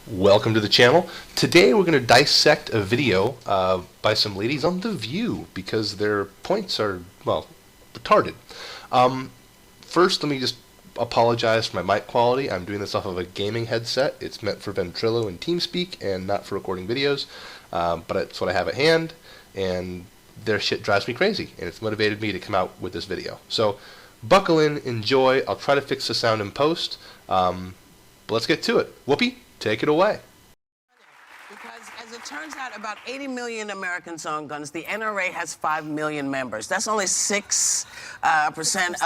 Welcome to the channel. Today we're going to dissect a video by some ladies on The View because their points are, well, retarded. First, let me just apologize for my mic quality. I'm doing this off of a gaming headset. It's meant for Ventrilo and TeamSpeak and not for recording videos, but it's what I have at hand, and their shit drives me crazy, and it's motivated me to come out with this video. So buckle in, enjoy. I'll try to fix the sound in post, but let's get to it. Whoopi, take it away. Because as it turns out, about 80 million Americans own guns. The NRA has 5 million members. That's only 6%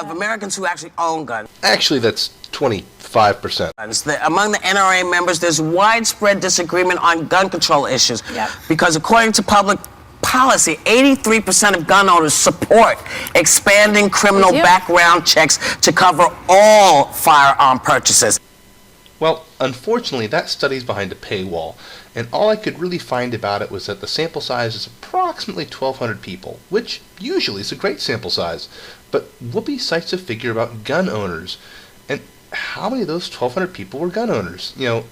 of Americans who actually own guns. Actually, that's 25%. Among the NRA members, there's widespread disagreement on gun control issues. Yep. Because according to public policy, 83% of gun owners support expanding criminal background checks to cover all firearm purchases. Well, unfortunately, that study's behind a paywall, and all I could really find about it was that the sample size is approximately 1,200 people, which usually is a great sample size. But Whoopi cites a figure about gun owners, and how many of those 1,200 people were gun owners? You know,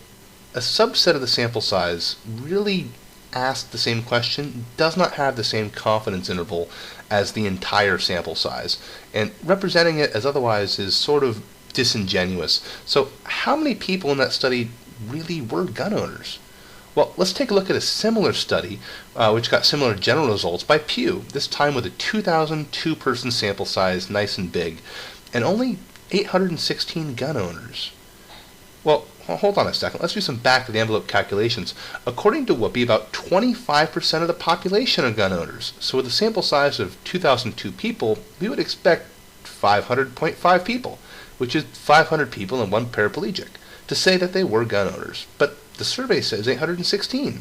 a subset of the sample size really asked the same question, does not have the same confidence interval as the entire sample size, and representing it as otherwise is sort of disingenuous. So how many people in that study really were gun owners? Well, let's take a look at a similar study which got similar general results by Pew, this time with a 2,002 person sample size, nice and big, and only 816 gun owners. Well, hold on a second, let's do some back of the envelope calculations. According to Whoopi, about 25% of the population are gun owners. So with a sample size of 2,002 people, we would expect 500.5 people, which is 500 people and one paraplegic, to say that they were gun owners. But the survey says 816.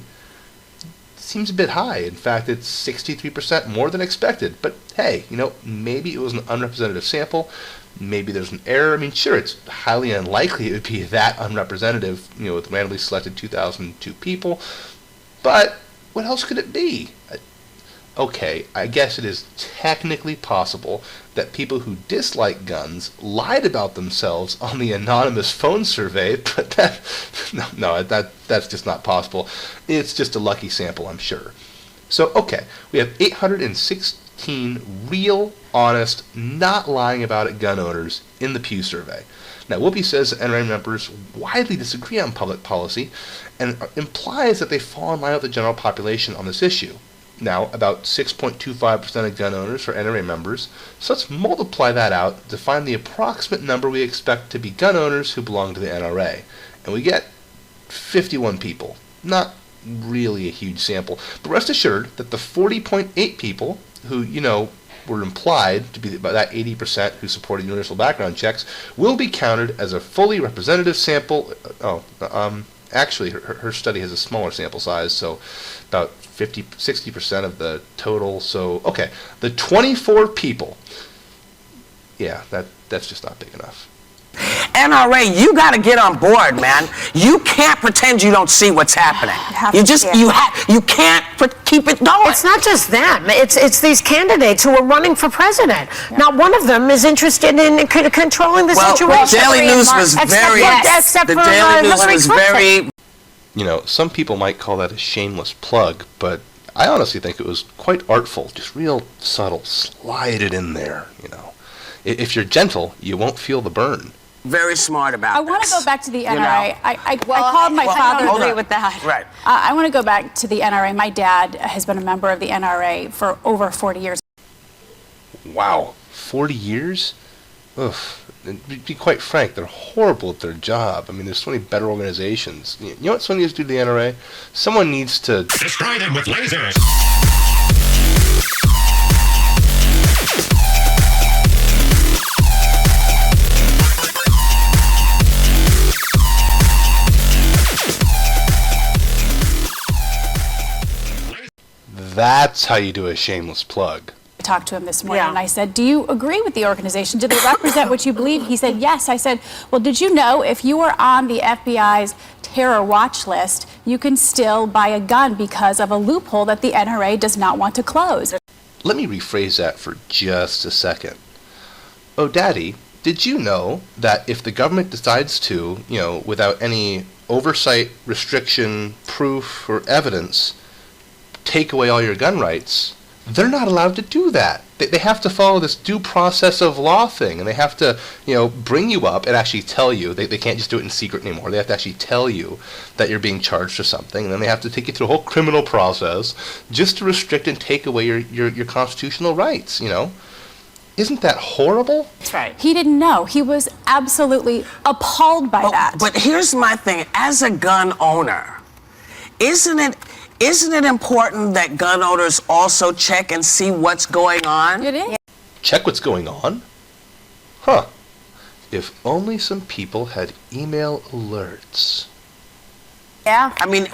Seems a bit high. In fact, it's 63% more than expected. But hey, you know, maybe it was an unrepresentative sample. Maybe there's an error. I mean, sure, it's highly unlikely it would be that unrepresentative, you know, with randomly selected 2,002 people. But what else could it be? Okay, I guess it is technically possible that people who dislike guns lied about themselves on the anonymous phone survey, but that's just not possible. It's just a lucky sample, I'm sure. So, okay, we have 816 real, honest, not lying about it gun owners in the Pew survey. Now, Whoopi says that NRA members widely disagree on public policy and implies that they fall in line with the general population on this issue. Now, about 6.25% of gun owners are NRA members, so let's multiply that out to find the approximate number we expect to be gun owners who belong to the NRA. And we get 51 people. Not really a huge sample, but rest assured that the 40.8 people who, you know, were implied to be about that 80% who supported universal background checks will be counted as a fully representative sample. Actually, her study has a smaller sample size, so about 60% of the total. So, okay, the 24 people, yeah, that's just not big enough. NRA, you got to get on board, man. You can't pretend you don't see what's happening. You can't keep it going. It's not just them. It's these candidates who are running for president. Yeah. Not one of them is interested in controlling the situation. Well, the Daily News was very. You know, some people might call that a shameless plug, but I honestly think it was quite artful, just real subtle. Slide it in there, you know. If you're gentle, you won't feel the burn. Very smart about I want to go back to the NRA. You know? I called my father. I agree with that. Right. I want to go back to the NRA. My dad has been a member of the NRA for over 40 years. Wow, 40 years? Ugh. And to be quite frank, they're horrible at their job. I mean, there's so many better organizations. You know what someone needs to do to the NRA? Someone needs to destroy them with lasers. That's how you do a shameless plug. I talked to him this morning and I said, do you agree with the organization? Do they represent what you believe? He said, yes. I said, well, did you know if you were on the FBI's terror watch list, you can still buy a gun because of a loophole that the NRA does not want to close? Let me rephrase that for just a second. Oh, Daddy, Did you know that if the government decides to, without any oversight, restriction, proof, or evidence take away all your gun rights, they're not allowed to do that. They have to follow this due process of law thing, and they have to, bring you up and actually tell you. They can't just do it in secret anymore. They have to actually tell you that you're being charged for something, and then they have to take you through a whole criminal process just to restrict and take away your constitutional rights, Isn't that horrible? That's right. He didn't know. He was absolutely appalled by that. But here's my thing. As a gun owner, isn't it important that gun owners also check and see what's going on? It is. Check what's going on? Huh. If only some people had email alerts. Yeah. I mean,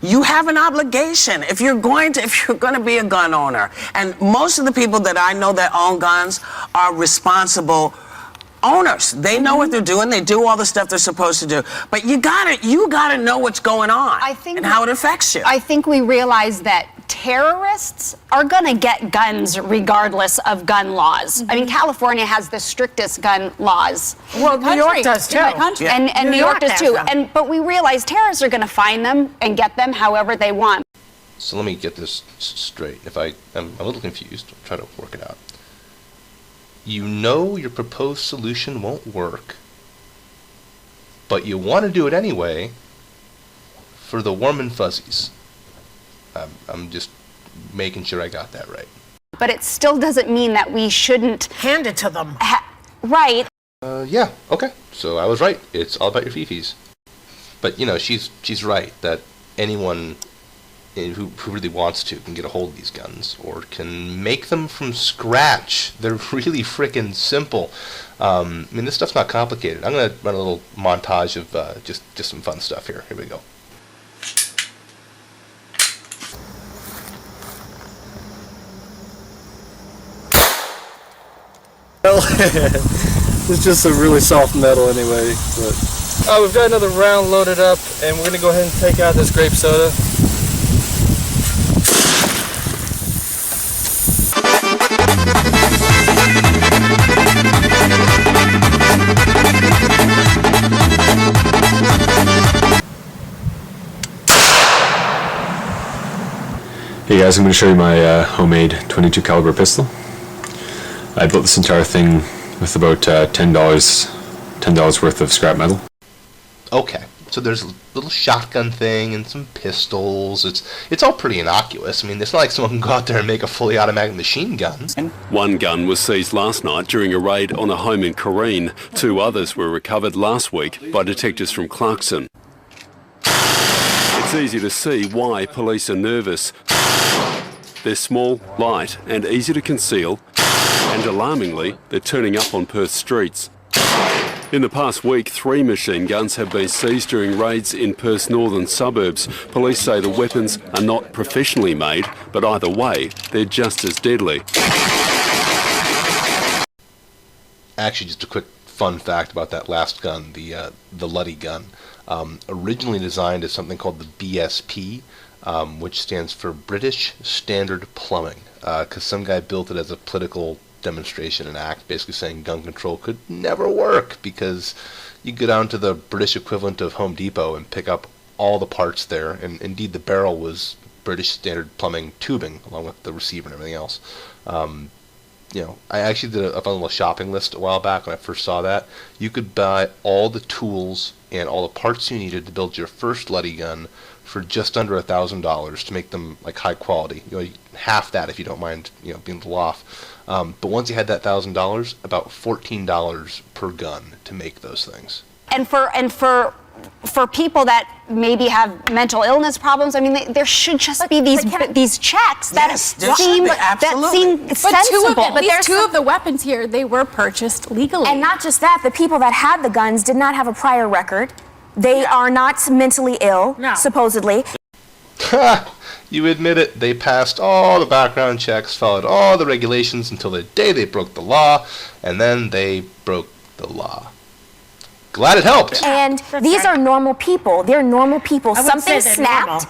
you have an obligation if you're going to be a gun owner. And most of the people that I know that own guns are responsible owners. They know what they're doing. They do all the stuff they're supposed to do. But you gotta know what's going on and how it affects you. I think we realize that terrorists are going to get guns regardless of gun laws. I mean, California has the strictest gun laws. Well, New York does too. And New York does too. But we realize terrorists are going to find them and get them however they want. So let me get this straight. I'm a little confused. I'll try to work it out. You know your proposed solution won't work, but you want to do it anyway for the warm and fuzzies. I'm just making sure I got that right. But it still doesn't mean that we shouldn't Hand it to them. right. Yeah, okay. So I was right. It's all about your fifis. But, she's right that anyone who really wants to can get a hold of these guns or can make them from scratch. They're really freaking simple. This stuff's not complicated. I'm going to run a little montage of just some fun stuff here. Here we go. Well, it's just a really soft metal anyway. But we've got another round loaded up, and we're gonna go ahead and take out this grape soda. Hey guys, I'm going to show you my homemade .22 caliber pistol. I built this entire thing with about $10 worth of scrap metal. Okay, so there's a little shotgun thing and some pistols. It's all pretty innocuous. It's not like someone can go out there and make a fully automatic machine gun. One gun was seized last night during a raid on a home in Corrine. 2 others were recovered last week by detectives from Clarkson. It's easy to see why police are nervous. They're small, light and easy to conceal, and alarmingly, they're turning up on Perth streets. In the past week, 3 machine guns have been seized during raids in Perth's northern suburbs. Police say the weapons are not professionally made, but either way, they're just as deadly. Actually, just a quick fun fact about that last gun, the Luddy gun. Originally designed as something called the BSP, which stands for British Standard Plumbing, because some guy built it as a political demonstration and act, basically saying gun control could never work because you go down to the British equivalent of Home Depot and pick up all the parts there, and indeed the barrel was British Standard Plumbing tubing along with the receiver and everything else. I actually did a fun little shopping list a while back when I first saw that. You could buy all the tools and all the parts you needed to build your first Luddy gun for just under $1,000 to make them like high quality. Half that if you don't mind, being a little off. But once you had that $1,000, about $14 per gun to make those things. And for people that maybe have mental illness problems, there should just be these checks that seem sensible. But there's 2 of the weapons here, they were purchased legally. And not just that, the people that had the guns did not have a prior record. They are not mentally ill, supposedly. You admit it, they passed all the background checks, followed all the regulations until the day they broke the law, and then they broke the law. Glad it helped. And these are normal people. They're normal people. Something snapped. Normal.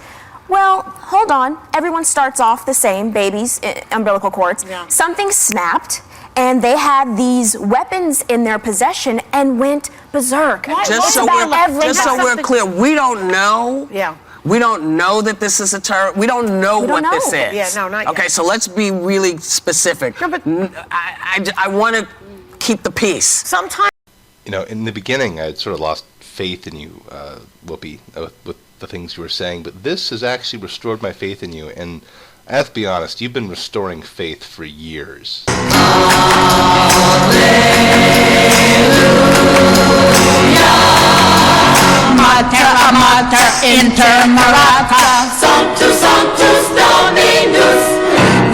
Well, hold on. Everyone starts off the same, babies, umbilical cords. Yeah. Something snapped, and they had these weapons in their possession and went berserk. Just so we're clear, we don't know. Yeah. We don't know that this is a terror. We don't know what this is. Yeah, no, not yet. Okay, so let's be really specific. No, but I want to keep the peace. Sometimes. You know, in the beginning, I had sort of lost faith in you, Whoopi, with the things you were saying, but this has actually restored my faith in you, and I have to be honest, you've been restoring faith for years. Mater, mater, inter marata, sanctus, sanctus Dominus,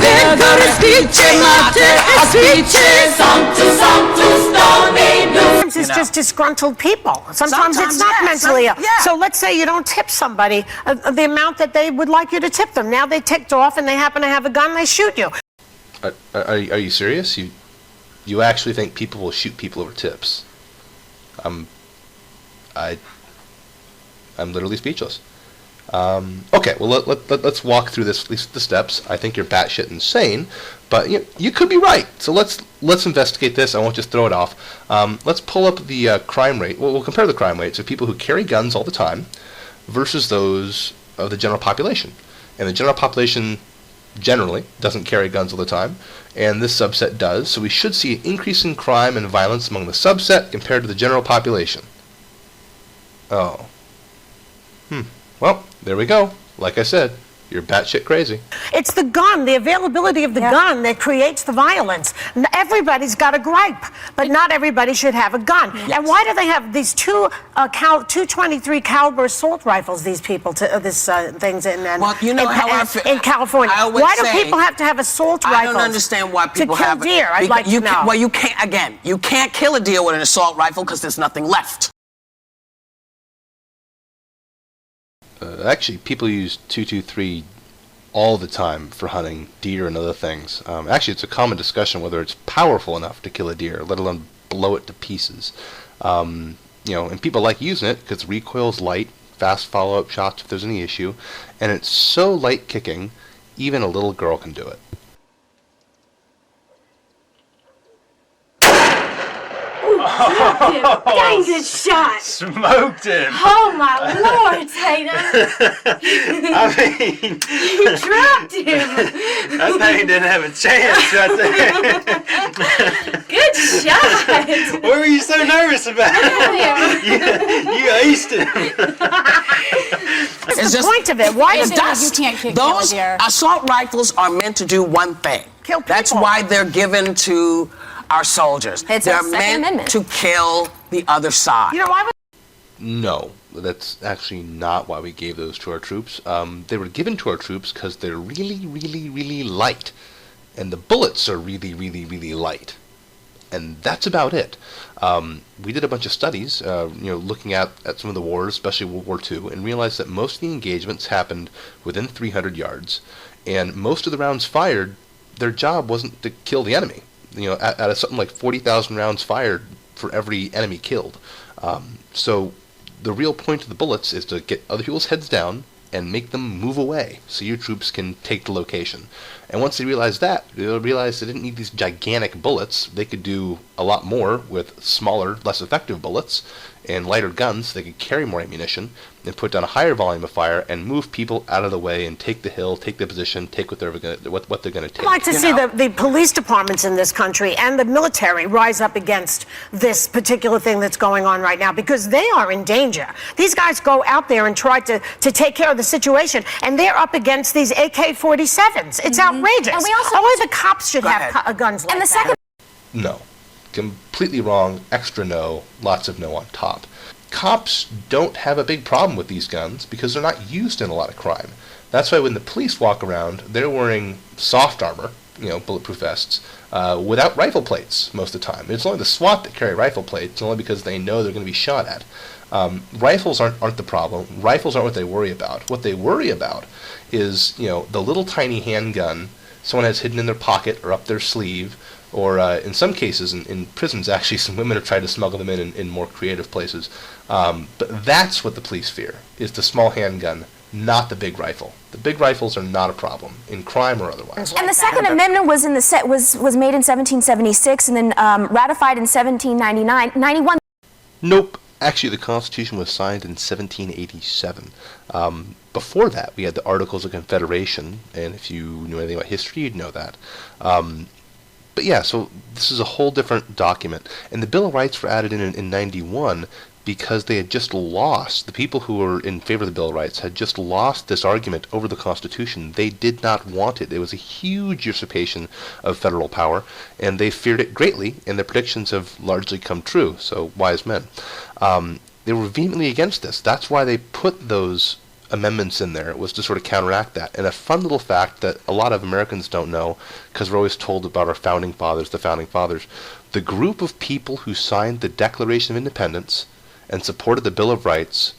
Virgoris vice mater, aspice, sanctus, sanctus Dominus. Sometimes it's just disgruntled people. Sometimes it's not mentally ill. So let's say you don't tip somebody the amount that they would like you to tip them. Now they ticked off and they happen to have a gun, they shoot you. Are you serious? You actually think people will shoot people over tips? I'm literally speechless. Okay, well let's walk through the steps. I think you're batshit insane, but you could be right. So let's investigate this. I won't just throw it off. Let's pull up the crime rate. Well, we'll compare the crime rates of people who carry guns all the time versus those of the general population. And the general population generally doesn't carry guns all the time, and this subset does. So we should see an increase in crime and violence among the subset compared to the general population. Oh. Well, there we go. Like I said, you're batshit crazy. It's the gun, the availability of the gun that creates the violence. Everybody's got a gripe, but not everybody should have a gun. Yes. And why do they have these 223 caliber assault rifles, these people, things in California? Why do people have to have assault rifles? I don't understand why people to kill have deer. I'd like to know. Well, you can't kill a deer with an assault rifle because there's nothing left. Actually, people use 223 all the time for hunting deer and other things. Actually, it's a common discussion whether it's powerful enough to kill a deer, let alone blow it to pieces. And people like using it because the recoil's light, fast follow-up shots if there's any issue, and it's so light-kicking, even a little girl can do it. Dang good shot. Smoked him. Oh my lord, Tatum. I mean, you dropped him. That thing didn't have a chance right there. Good shot. What were you so nervous about? You aced him. It's the point of it. Why the dust? You can't kick Those deer. assault rifles are meant to do one thing. Kill people. That's why they're given to our soldiers. It's They're a Second meant Amendment. to kill the other side. No, that's actually not why we gave those to our troops. They were given to our troops because they're really, really, really light. And the bullets are really, really, really light. And that's about it. We did a bunch of studies, looking at some of the wars, especially World War II, and realized that most of the engagements happened within 300 yards. And most of the rounds fired, their job wasn't to kill the enemy. At something like 40,000 rounds fired for every enemy killed. So the real point of the bullets is to get other people's heads down and make them move away so your troops can take the location. And once they realized that, they realized they didn't need these gigantic bullets. They could do a lot more with smaller, less effective bullets and lighter guns. So they could carry more ammunition and put down a higher volume of fire and move people out of the way and take the hill, take the position, take what they're going to take. I'd like to see the police departments in this country and the military rise up against this particular thing that's going on right now, because they are in danger. These guys go out there and try to take care of the situation, and they're up against these AK-47s. It's outrageous. And we also only the cops should have guns like that. No. Completely wrong. Extra no. Lots of no on top. Cops don't have a big problem with these guns because they're not used in a lot of crime. That's why when the police walk around, they're wearing soft armor, bulletproof vests, without rifle plates most of the time. It's only the SWAT that carry rifle plates, only because they know they're going to be shot at. Rifles aren't the problem. Rifles aren't what they worry about. What they worry about is, the little tiny handgun someone has hidden in their pocket or up their sleeve, or in some cases in prisons, actually, some women have tried to smuggle them in more creative places. But that's what the police fear, is the small handgun not the big rifle. The big rifles are not a problem in crime or otherwise. And the Second Amendment was in the was made in 1776 and then ratified in 1791. Nope. Actually, the Constitution was signed in 1787. Before that, we had the Articles of Confederation, and if you knew anything about history, you'd know that. But yeah, so this is a whole different document. And the Bill of Rights were added in 91 because they had just lost, the people who were in favor of the Bill of Rights had just lost this argument over the Constitution. They did not want it. It was a huge usurpation of federal power, and they feared it greatly, and their predictions have largely come true, so wise men. They were vehemently against this. That's why they put those amendments in there. It was to sort of counteract that. And a fun little fact that a lot of Americans don't know, because we're always told about our founding fathers, the group of people who signed the Declaration of Independence and supported the Bill of Rights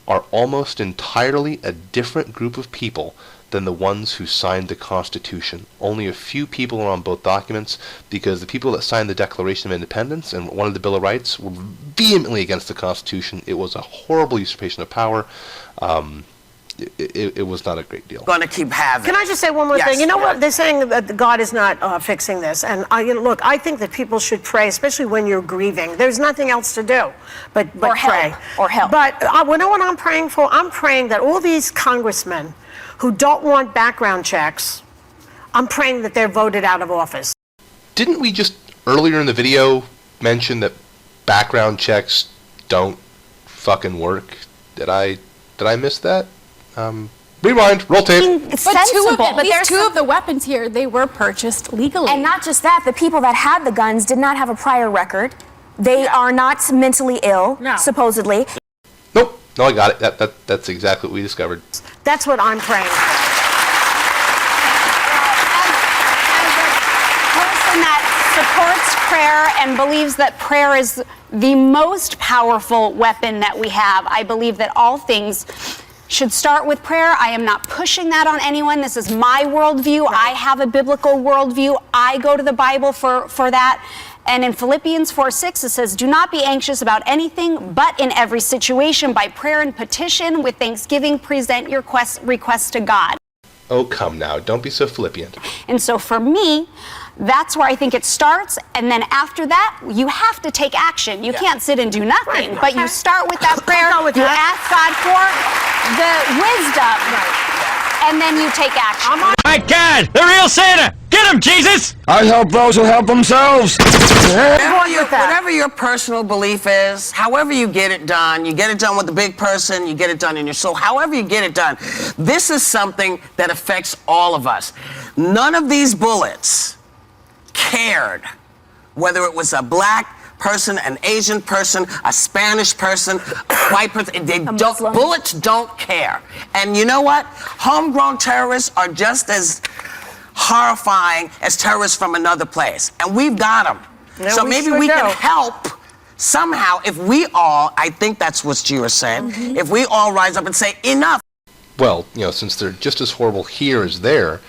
are almost entirely a different group of people than the ones who signed the Constitution. Only a few people are on both documents, because the people that signed the Declaration of Independence and wanted the Bill of Rights were vehemently against the Constitution. It was a horrible usurpation of power. It was not a great deal. Going to keep having. Can I just say one more thing? You know what? They're saying that God is not fixing this. And look, I think that people should pray, especially when you're grieving. There's nothing else to do but or pray. Help. Or help. But you know what I'm praying for? I'm praying that all these congressmen who don't want background checks, I'm praying that they're voted out of office. Didn't we just earlier in the video mention that background checks don't fucking work? Did I miss that? Rewind, roll tape. It's But sensible. two of the weapons here, they were purchased legally. And not just that, the people that had the guns did not have a prior record. They are not mentally ill, supposedly. Nope. No, I got it. That's exactly what we discovered. That's what I'm praying for. Person that supports prayer and believes that prayer is the most powerful weapon that we have, I believe that all things should start with prayer. I am not pushing that on anyone. This is my worldview. Right. I have a biblical worldview. I go to the Bible for that. And in Philippians 4:6, it says, "Do not be anxious about anything, but in every situation, by prayer and petition, with thanksgiving, present your requests to God." Oh, come now. Don't be so flippant. And so for me, that's where I think it starts, and then after that, you have to take action. You can't sit and do nothing, but you start with that prayer, you ask God for the wisdom, and then you take action. My God, the real Santa! Get him, Jesus! I help those who help themselves. Whatever your personal belief is, however you get it done with the big person, you get it done in your soul, however you get it done, this is something that affects all of us. None of these bullets cared whether it was a black person, an Asian person, a Spanish person, a white person. Bullets don't care. And you know what? Homegrown terrorists are just as horrifying as terrorists from another place. And we've got them. Yeah, so maybe we can help somehow if we all, I think that's what you were saying, if we all rise up and say, enough. Well, since they're just as horrible here as there,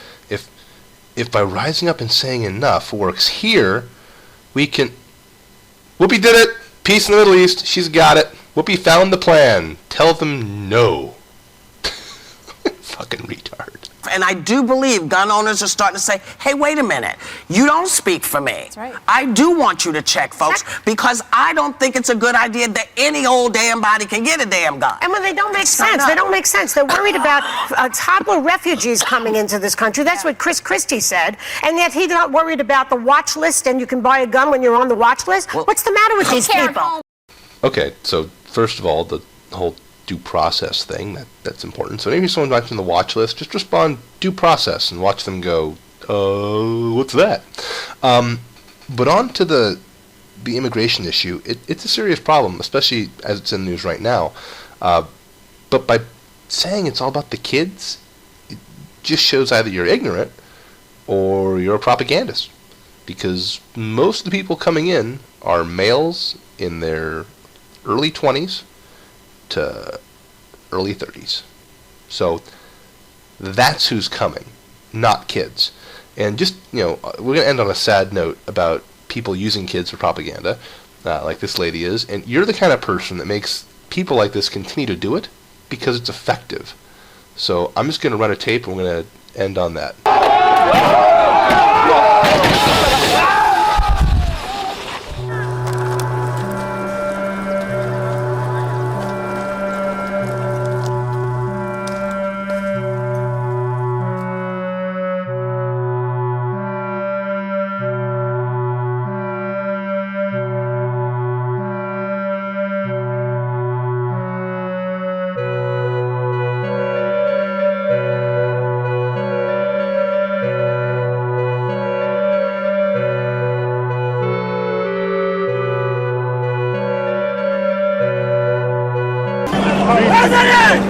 if by rising up and saying enough works here, we can... Whoopi did it! Peace in the Middle East. She's got it. Whoopi found the plan. Tell them no. Fucking retard. And I do believe gun owners are starting to say, hey, wait a minute. You don't speak for me. That's right. I do want you to check, folks, because I don't think it's a good idea that any old damn body can get a damn gun. And when they don't make sense, they don't make sense. They're worried about toddler refugees coming into this country. That's what Chris Christie said. And yet he's not worried about the watch list and you can buy a gun when you're on the watch list. What's the matter with these people? Okay, so first of all, the whole due process thing, that's important. So maybe someone mentioned the watch list, just respond due process and watch them go, what's that? But on to the immigration issue, it's a serious problem, especially as it's in the news right now. But by saying it's all about the kids, it just shows either you're ignorant or you're a propagandist. Because most of the people coming in are males in their early 20s to early 30s. So that's who's coming, not kids. And just, we're going to end on a sad note about people using kids for propaganda, like this lady is. And you're the kind of person that makes people like this continue to do it because it's effective. So I'm just going to run a tape and we're going to end on that.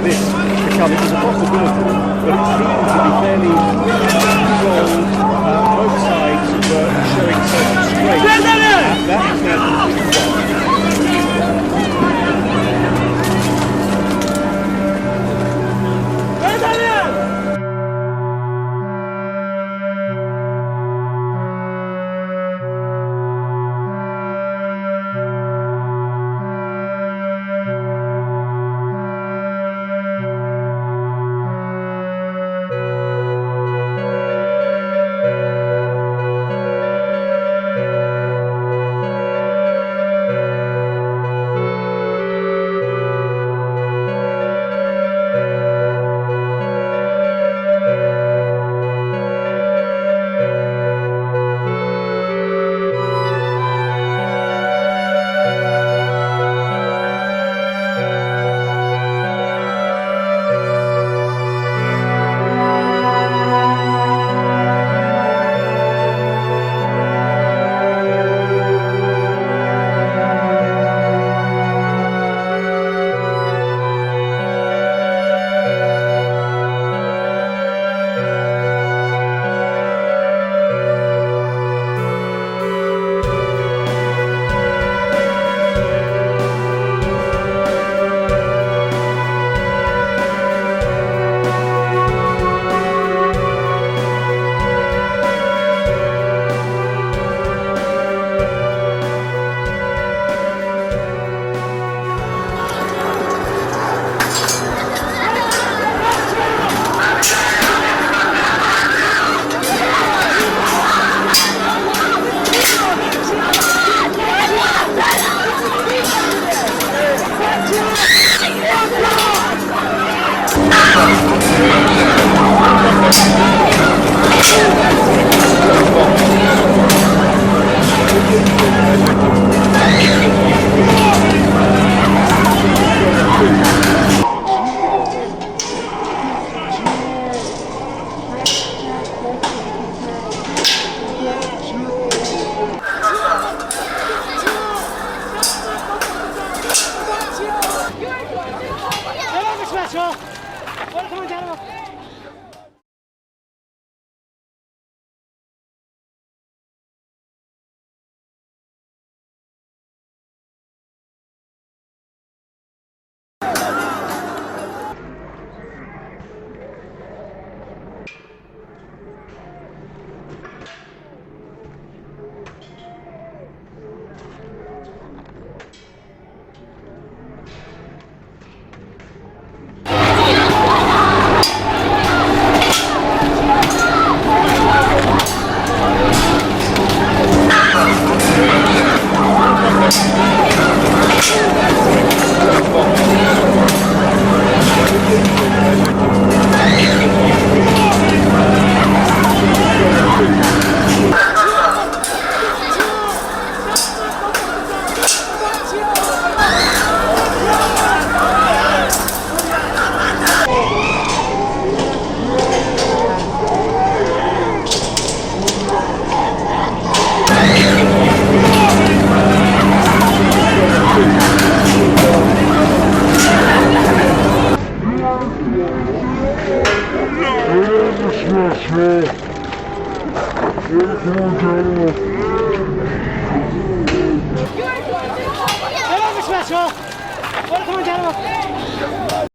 This because it was a possibility, but it seemed to be fairly controlled. Both sides were showing certain strength. And that is now Special! Welcome, gentlemen.